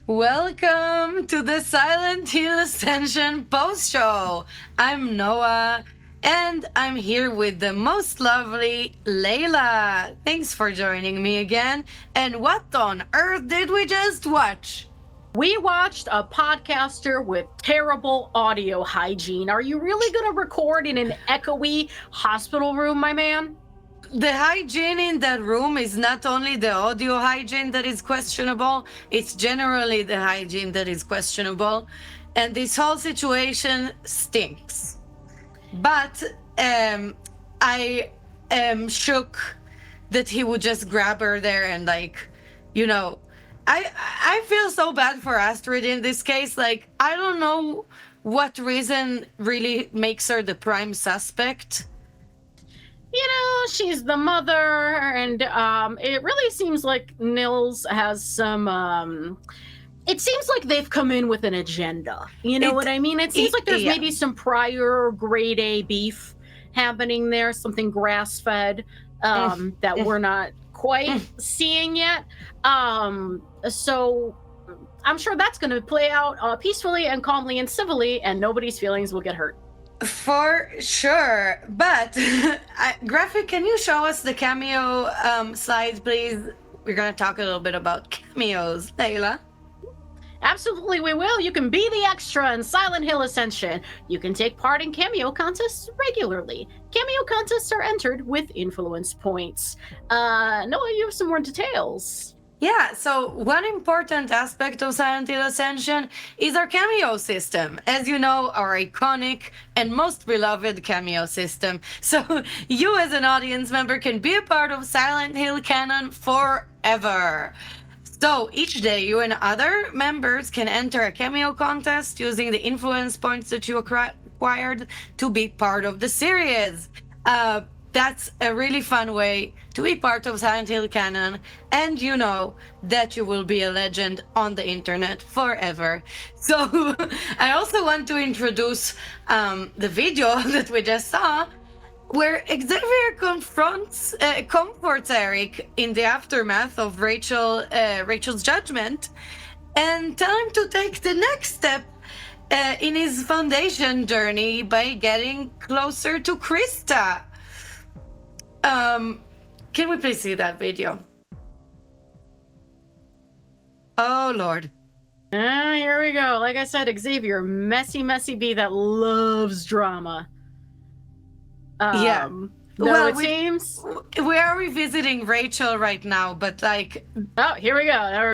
Welcome to the Silent Hill Ascension post show. I'm Noah, and I'm here with the most lovely Layla. Thanks for joining me again. And what on earth did we just watch? We watched a podcaster with terrible audio hygiene. Are you really going to record in an echoey hospital room, my man? The hygiene in that room is not only the audio hygiene that is questionable, it's generally the hygiene that is questionable. And this whole situation stinks. But I am shook that he would just grab her there and I feel so bad for Astrid in this case. Like, I don't know what reason really makes her the prime suspect. She's the mother, and it really seems like Nils has some. It seems like they've come in with an agenda. You know what I mean? It seems like there's maybe some prior grade A beef happening there, something grass fed that we're not quite seeing yet. So I'm sure that's going to play out peacefully and calmly and civilly, and nobody's feelings will get hurt. For sure. But, Graphic, can you show us the cameo slides, please? We're going to talk a little bit about cameos. Layla? Absolutely, we will. You can be the extra in Silent Hill Ascension. You can take part in cameo contests regularly. Cameo contests are entered with influence points. Noah, you have some more details. Yeah, so one important aspect of Silent Hill Ascension is our cameo system. As you know, our iconic and most beloved cameo system. So you as an audience member can be a part of Silent Hill canon forever. So each day, you and other members can enter a cameo contest using the influence points that you acquired to be part of the series. That's a really fun way to be part of Silent Hill canon, and you know that you will be a legend on the internet forever. So I also want to introduce the video that we just saw, where Xavier comforts Eric in the aftermath of Rachel's judgment, and tell him to take the next step in his foundation journey by getting closer to Krista. Can we please see that video? Oh, Lord. Here we go. Like I said, Xavier, messy bee that loves drama. It seems we are revisiting Rachel right now, but like, oh, here we go.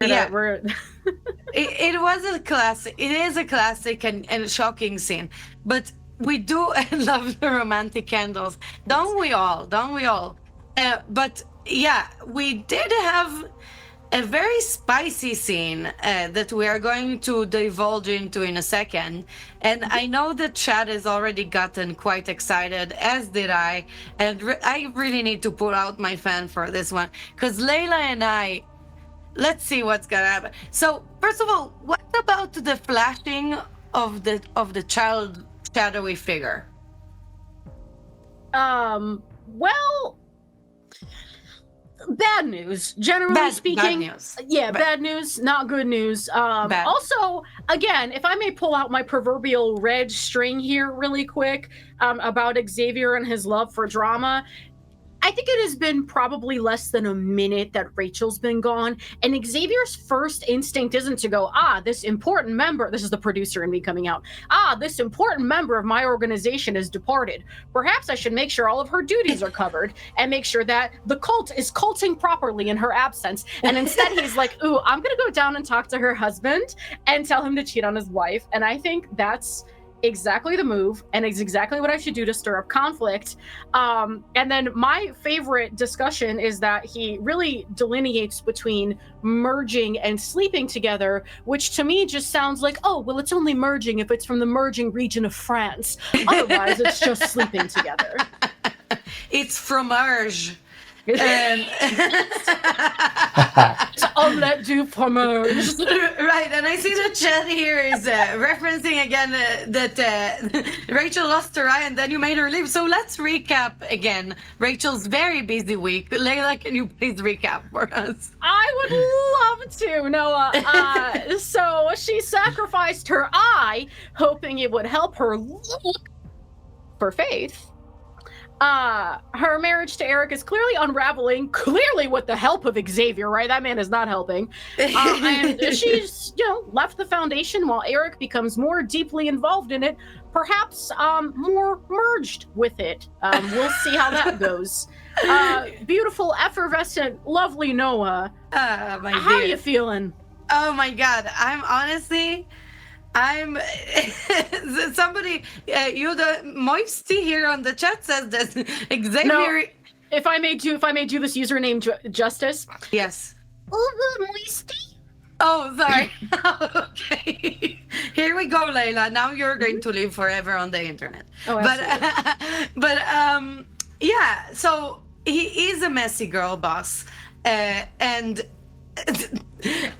It was a classic. It is a classic and shocking scene, but we do love the romantic candles, don't we all? But yeah, we did have a very spicy scene that we are going to divulge into in a second. And I know that Chad has already gotten quite excited, as did I. And I really need to pull out my fan for this one, because Layla and I, let's see what's gonna happen. So first of all, what about the flashing of the child shadowy figure? Well, bad news, generally speaking. Bad news. Bad news, not good news. Also, again, if I may pull out my proverbial red string here really quick, about Xavier and his love for drama. I think it has been probably less than a minute that Rachel's been gone, and Xavier's first instinct isn't to go, this important member, this is the producer in me coming out, this important member of my organization has departed. Perhaps I should make sure all of her duties are covered and make sure that the cult is culting properly in her absence. And instead he's like, I'm gonna go down and talk to her husband and tell him to cheat on his wife. And I think that's exactly the move, and it's exactly what I should do to stir up conflict. And then my favorite discussion is that he really delineates between merging and sleeping together, which to me just sounds like, it's only merging if it's from the merging region of France. Otherwise, it's just sleeping together. It's fromage. Omelette du fromage. Right, and I see the chat here is referencing again that Rachel lost her eye and then you made her leave. So let's recap again Rachel's very busy week. Layla, can you please recap for us? I would love to, Noah. So she sacrificed her eye, hoping it would help her look for Faith. Her marriage to Eric is clearly unraveling, clearly with the help of Xavier, right? That man is not helping. And she's, left the foundation while Eric becomes more deeply involved in it, perhaps more merged with it. We'll see how that goes. Beautiful, effervescent, lovely Noah. How are you feeling? Oh my God, I'm somebody, the Moisty here on the chat says that Xavier. No, if I may do this username justice. Yes. Moisty. Oh, sorry. Okay. Here we go, Layla. Now you're going to live forever on the internet. Oh, absolutely. But yeah. So he is a messy girl boss, and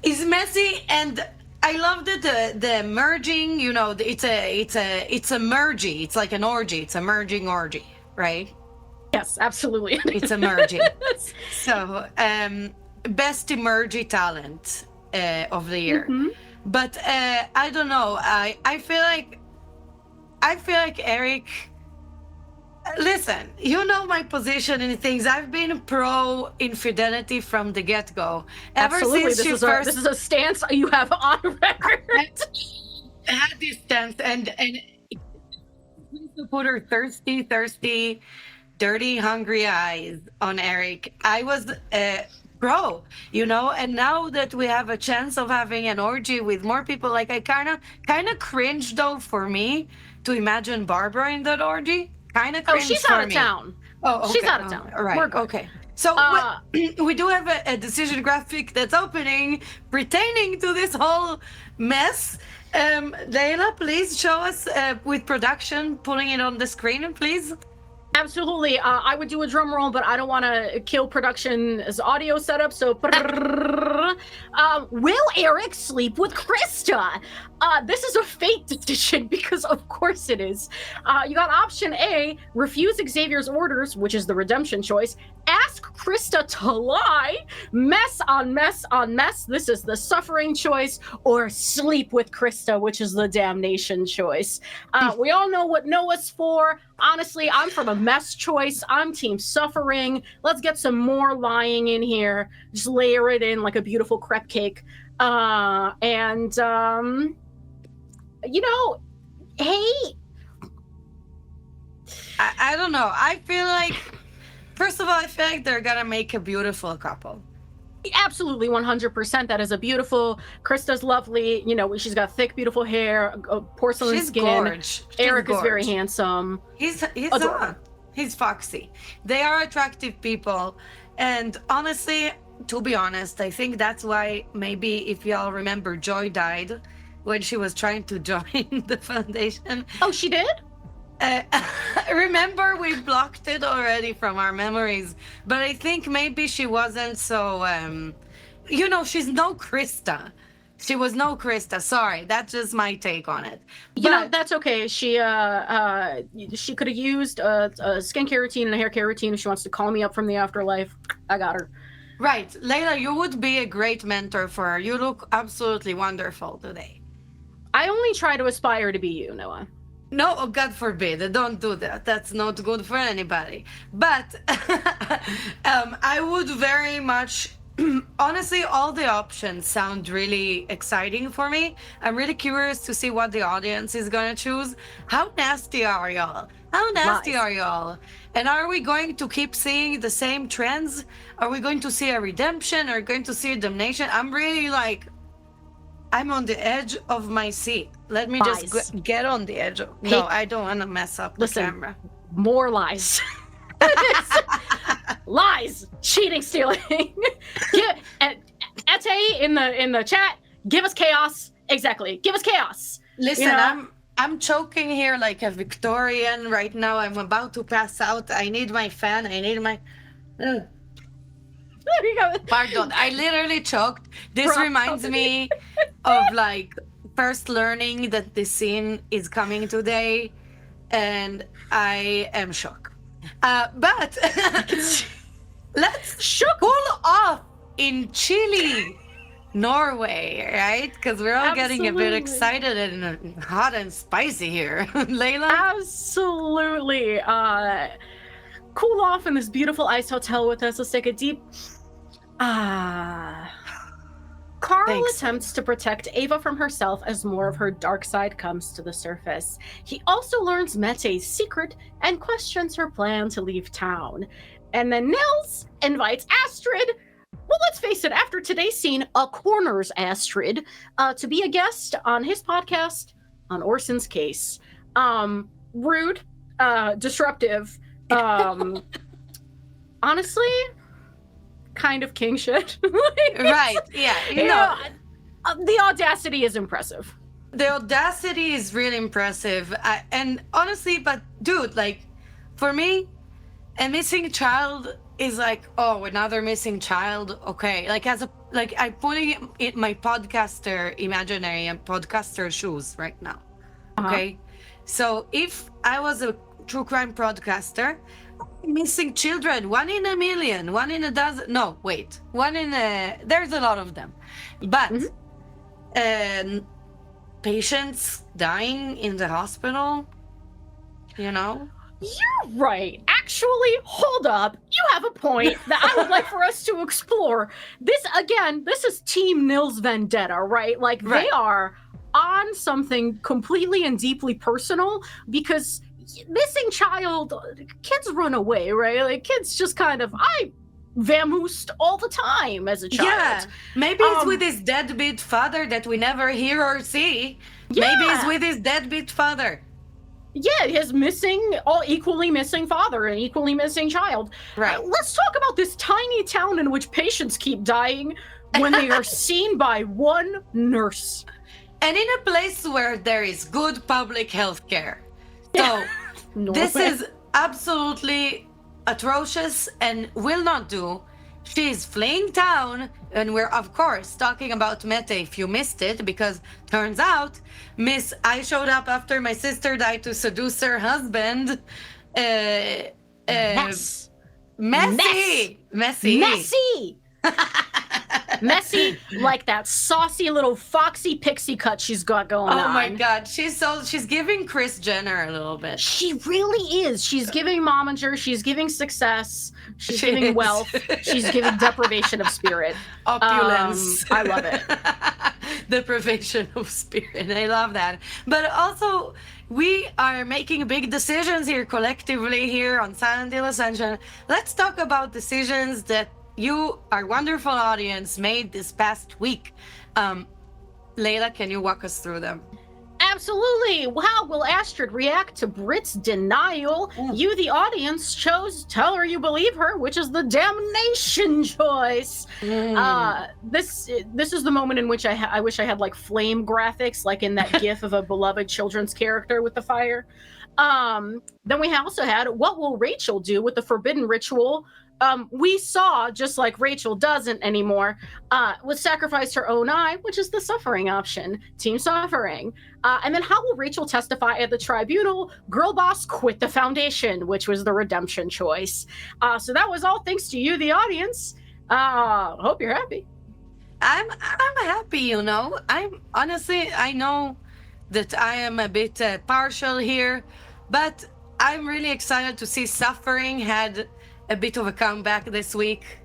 he's messy and. I love that the merging, it's a mergy. It's like an orgy. It's a merging orgy, right? Yes, absolutely. It's a merging. So, best emergy talent of the year. Mm-hmm. But I don't know. I feel like Eric. Listen, my position in things. I've been pro infidelity from the get-go. Absolutely, this is a stance you have on record. I had this stance, and to put her thirsty, dirty, hungry eyes on Eric. I was pro, and now that we have a chance of having an orgy with more people, like I kind of cringe though for me to imagine Barbara in that orgy. Kind of cringe for me. She's out of town. Oh, okay. She's out of town. Right. We're good. Okay. So we do have a decision graphic that's opening pertaining to this whole mess. Layla, please show us with production pulling it on the screen, please. Absolutely. I would do a drum roll, but I don't want to kill production's audio setup. So, will Eric sleep with Krista? This is a fate decision because, of course, it is. You got option A: refuse Xavier's orders, which is the redemption choice. Ask Krista to lie. Mess on mess on mess. This is the suffering choice. Or sleep with Krista, which is the damnation choice. We all know what Noah's for. Honestly, I'm from a mess choice. I'm team suffering. Let's get some more lying in here. Just layer it in like a beautiful crepe cake. Hey, I don't know. I feel like, first of all, they're gonna make a beautiful couple. Absolutely, 100%. That is a beautiful. Krista's lovely. She's got thick, beautiful hair, porcelain She's skin. Gorge. Eric is very handsome. He's foxy. They are attractive people, and honestly, to be honest, I think that's why maybe if y'all remember, Joy died when she was trying to join the foundation. Oh, she did? Remember, we blocked it already from our memories, but I think maybe she wasn't so she's no Krista. She was no Krista. Sorry, that's just my take on it. That's okay. She could have used a skin care routine and a hair care routine if she wants to call me up from the afterlife. I got her. Right. Layla, you would be a great mentor for her. You look absolutely wonderful today. I only try to aspire to be you, Noah. No, oh, God forbid. Don't do that. That's not good for anybody. But I would very much... Honestly, all the options sound really exciting for me. I'm really curious to see what the audience is going to choose. How nasty are y'all? How nasty are y'all? And are we going to keep seeing the same trends? Are we going to see a redemption? Are we going to see a damnation? I'm really I'm on the edge of my seat. Let me just get on the edge. No, I don't want to mess up the camera. More lies. Lies, cheating, stealing. Ete in the chat. Give us chaos. Exactly. Give us chaos. Listen, I'm choking here like a Victorian right now. I'm about to pass out. I need my fan. I need my. There you go. Pardon, I literally choked. This reminds me of like first learning that this scene is coming today, and I am shocked. But let's Shook. cool off in Chile, Norway, right? Because we're all getting a bit Absolutely. excited and hot and spicy here. Layla? Absolutely. Cool off in this beautiful ice hotel with us. Let's take a deep. Carl Thanks. attempts to protect Ava from herself as more of her dark side comes to the surface. He also learns Mete's secret and questions her plan to leave town. And then Nils invites Astrid. Well, let's face it, after today's scene, a corners Astrid to be a guest on his podcast on Orson's case. Rude, disruptive, honestly, kind of king shit. Right, yeah, The audacity is impressive. The audacity is really impressive. And honestly, but dude, like, for me, a missing child is like, oh, another missing child. Okay, like I'm putting in my podcaster imaginary and podcaster shoes right now. Okay, so if I was a true crime podcaster, missing children, 1 in a million, 1 in a dozen. No, wait, 1 in a. There's a lot of them, but patients dying in the hospital. You know. You're right. Actually, hold up. You have a point that I would like for us to explore. This is Team Nils Vendetta, right? Like, they are on something completely and deeply personal because missing child, kids run away, right? Like, kids just kind of, I vamoosed all the time as a child. Yeah, maybe it's with his deadbeat father that we never hear or see. Yeah. Maybe it's with his deadbeat father. Yeah, his equally missing father and equally missing child. Right. Let's talk about this tiny town in which patients keep dying when they are seen by one nurse. And in a place where there is good public health care. So this is absolutely atrocious and will not do. She's fleeing town, and we're of course talking about Mete if you missed it, because turns out I showed up after my sister died to seduce her husband. Messy. Messy, like that saucy little foxy pixie cut she's got going on. Oh my god, she's giving Kris Jenner a little bit. She really is. She's giving momager, she's giving success, she's giving wealth, she's giving deprivation of spirit. Opulence. I love it. Deprivation of spirit. I love that. But also, we are making big decisions here collectively here on Silent Hill Ascension. Let's talk about decisions that you, our wonderful audience, made this past week. Layla, can you walk us through them? Absolutely. How will Astrid react to Brit's denial? You, the audience, chose Tell Her You Believe Her, which is the damnation choice. This is the moment in which I wish I had like flame graphics, like in that gif of a beloved children's character with the fire. Then we also had What Will Rachel Do with the Forbidden Ritual? We saw, just like Rachel doesn't anymore, would sacrifice her own eye, which is the suffering option, Team Suffering. And then how will Rachel testify at the tribunal? Girl boss quit the foundation, which was the redemption choice. So that was all thanks to you, the audience. Hope you're happy. I'm happy, you know. I know that I am a bit partial here, but I'm really excited to see Suffering had a bit of a comeback this week.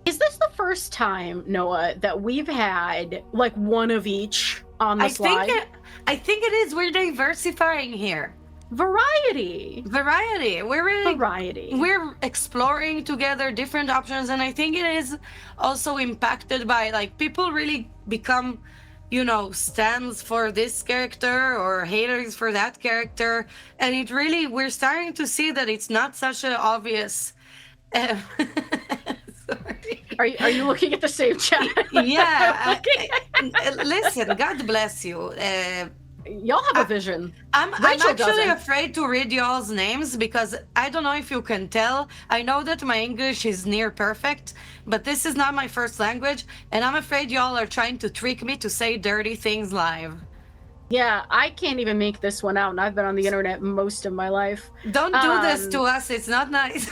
Is this the first time, Noah, that we've had like one of each on the slide? I think it is. We're diversifying here. Variety. We're exploring together different options, and I think it is also impacted by like people really become, you know, stands for this character or haters for that character, and it really, we're starting to see that it's not such an obvious sorry. Are you looking at the same chat? Yeah. Listen, God bless you. y'all have a vision. I'm Rachel actually doesn't. afraid to read y'all's names because I don't know if you can tell. I know that my English is near perfect, but this is not my first language, and I'm afraid y'all are trying to trick me to say dirty things live. Yeah, I can't even make this one out, and I've been on the internet most of my life. Don't do this to us. It's not nice.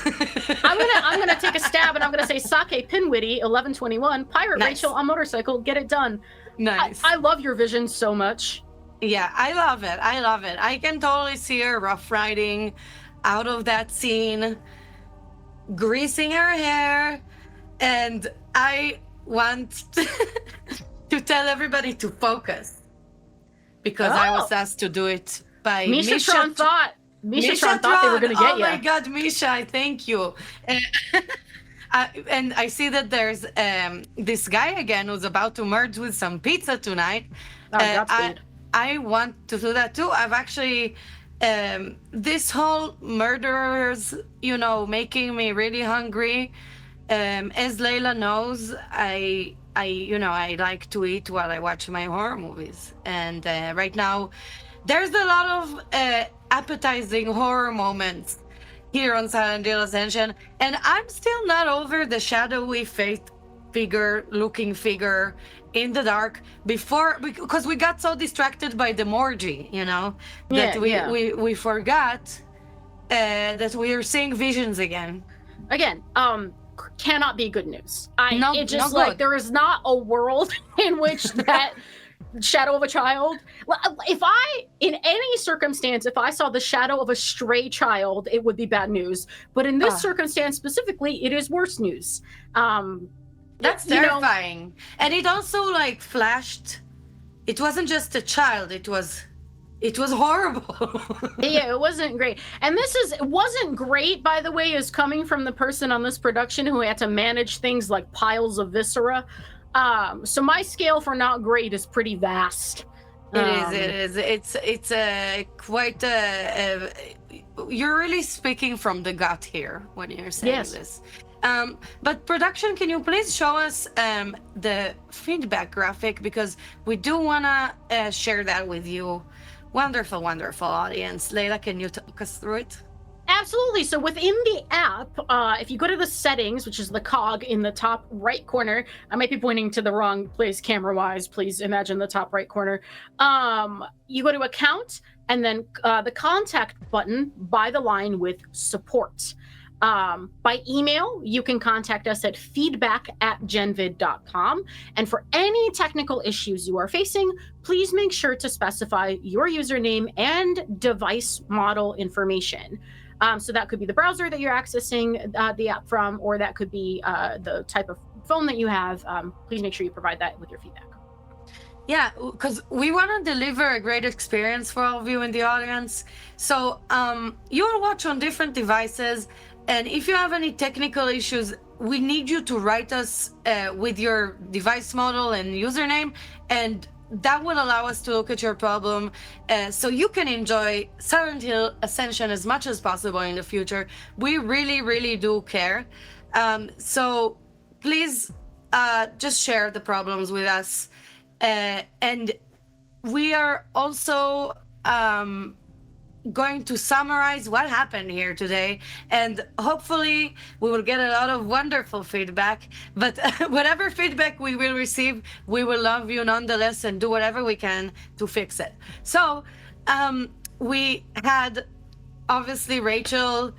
I'm gonna take a stab, and I'm gonna say Sake Pinwitty 1121 Pirate Nice. Rachel on motorcycle. Get it done. Nice. I love your vision so much. Yeah, I love it. I love it. I can totally see her rough riding out of that scene, greasing her hair, and I want to tell everybody to focus because I was asked to do it by Misha Tron thought they were gonna get you. Oh my God, Misha, I thank you. And I see that there's this guy again who's about to merge with some pizza tonight. I want to do that too. I've actually, this whole murderers, making me really hungry. As Layla knows, I like to eat while I watch my horror movies. And right now, there's a lot of appetizing horror moments here on Silent Hill Ascension, and I'm still not over the shadowy looking figure in the dark because we got so distracted by the Morgy, that we forgot that we are seeing visions again. Cannot be good news. There is not a world in which that shadow of a child. If in any circumstance, if I saw the shadow of a stray child, it would be bad news. But in this circumstance specifically, it is worse news. That's terrifying. And it also flashed. It wasn't just a child. It was horrible. Yeah, it wasn't great. And it wasn't great, by the way, is coming from the person on this production who had to manage things like piles of viscera. So my scale for not great is pretty vast. It is. It's quite you're really speaking from the gut here when you're saying this. But production, can you please show us the feedback graphic, because we do want to share that with you. Wonderful, wonderful audience. Layla, can you talk us through it? Absolutely. So within the app, if you go to the settings, which is the cog in the top right corner, I might be pointing to the wrong place camera-wise. Please imagine the top right corner. You go to account, and then the contact button by the line with support. By email, you can contact us at feedback@genvid.com. And for any technical issues you are facing, please make sure to specify your username and device model information. So that could be the browser that you're accessing the app from, or that could be the type of phone that you have. Please make sure you provide that with your feedback. Yeah, because we want to deliver a great experience for all of you in the audience. So you'll watch on different devices. And if you have any technical issues, we need you to write us with your device model and username, and that will allow us to look at your problem so you can enjoy Silent Hill Ascension as much as possible in the future. We really, really do care. So please just share the problems with us. And we are also going to summarize what happened here today, and hopefully we will get a lot of wonderful feedback, but whatever feedback we will receive, we will love you nonetheless and do whatever we can to fix it. So we had obviously Rachel,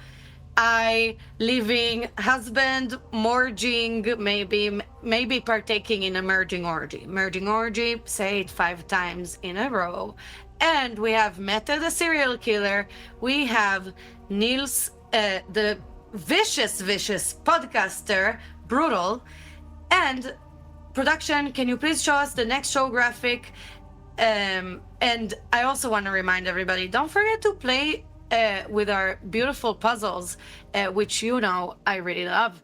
I leaving, husband merging, maybe partaking in a merging orgy, say it 5 times in a row. And we have Meta the serial killer. We have Niels, the vicious podcaster, brutal. And production, can you please show us the next show graphic? And I also want to remind everybody, don't forget to play with our beautiful puzzles, which I really love.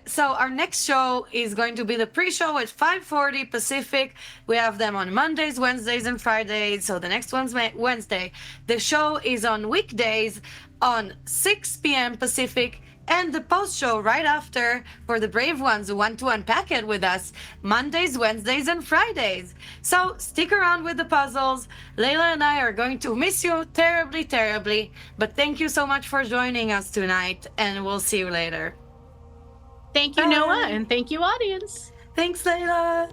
So our next show is going to be the pre-show at 5:40 Pacific. We have them on Mondays, Wednesdays, and Fridays. So the next one's Wednesday. The show is on weekdays on 6 p.m. Pacific, and the post show right after for the brave ones who want to unpack it with us Mondays, Wednesdays, and Fridays. So stick around with the puzzles. Layla and I are going to miss you terribly, terribly, but thank you so much for joining us tonight, and we'll see you later. Thank you, Bye. Noah, and thank you, audience. Thanks, Layla.